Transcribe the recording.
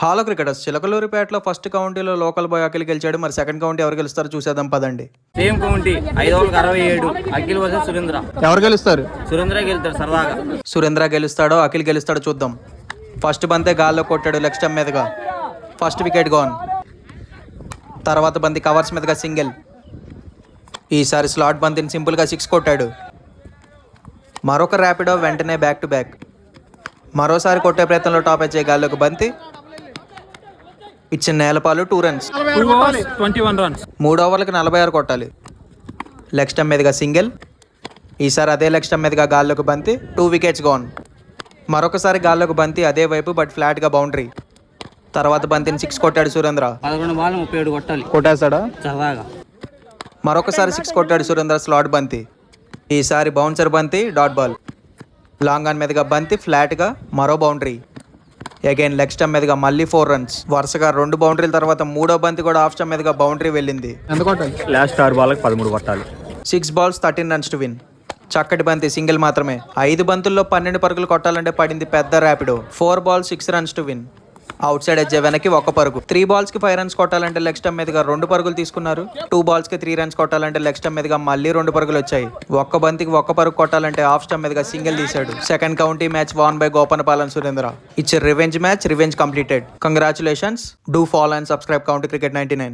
Hollow cricketers చిలకలూరిపేటలో first కౌంటీలో local boy Akhil గెలిచాడు. మరి సెకండ్ కౌంటీ ఎవరు గెలుస్తారో చూసేద్దాం పదండి. Same county 567 Akhil versus Surendra. ఎవరు గెలుస్తారు? సురేంద్ర గెలుతాడు సరదాగా. సురేంద్ర గెలుస్తాడో అఖిల్ గెలుస్తాడో చూద్దాం. ఫస్ట్ బంతే గాల్లో కొట్టాడు లెగ్ స్టంప్ మీదుగా, ఫస్ట్ వికెట్ గోన్. తర్వాత బంతి కవర్స్ మీదుగా సింగిల్. ఈసారి స్లాట్ బంతిని సింపుల్గా 6 కొట్టాడు. మరొక ర్యాపిడో వెంటనే బ్యాక్ టు బ్యాక్. మరోసారి కొట్టే ప్రయత్నంలో టాప్ వచ్చే గాల్లోకి బంతి ఇచ్చిన నేలపాలు 2 రన్స్. 21 రన్స్. 3 ఓవర్లకు 46 కొట్టాలి. లెగ్ స్టంప్ మీదుగా సింగిల్. ఈసారి అదే లెగ్ స్టంప్ మీదుగా గాల్లోకి బంతి 2 వికెట్స్ గోన్. మరొకసారి గాల్లోకి బంతి అదే వైపు బట్ ఫ్లాట్గా బౌండరీ. తర్వాత బంతిని 6 కొట్టాడు సురేంద్ర. 11 బాల్ 37 కొట్టాలి. కొట్టేశాడా? సరదాగా. మరొకసారి 6 కొట్టాడు సురేంద్ర స్లాట్ బంతి. ఈసారి బౌన్సర్ బంతి డాట్ బాల్. లాంగ్ ఆన్ మీదుగా బంతి ఫ్లాట్గా మరో బౌండరీ. అగైన్ లెగ్ స్టంప్ మీదుగా మళ్ళీ 4 రన్స్. వరుసగా 2 బౌండరీల తర్వాత మూడో బంతి కూడా ఆఫ్ స్టంప్ మీదుగా బౌండరీ వెళ్ళింది. లాస్ట్ 6 బాల్కి 13 కొట్టాలి. 6 balls 13 రన్స్ టు విన్. చక్కటి బంతి సింగిల్ మాత్రమే. 5 బంతుల్లో 12 పరుగులు కొట్టాలంటే పడింది పెద్ద Rapido. 4 balls 6 runs to win. Out side edge వెనక్కి 1 పరుగు. 3 balls కి 5 రన్స్ కొట్టాలంటే లెగ్ స్టంప్ మీదుగా 2 పరుగులు తీసుకున్నారు. 2 balls కి 3 రన్స్ కొట్టాలంటే లెగ్ స్టంప్ మీదుగా మళ్ళీ 2 పరుగులు వచ్చాయి. ఒక్క బంతికి 1 పరుగు కొట్టాలంటే ఆఫ్ స్టంప్ మీదుగా సింగిల్ తీశాడు. Second county match won by Gopanapalem Surendra. It's revenge match, revenge completed. Congratulations. Do follow and subscribe county cricket 99.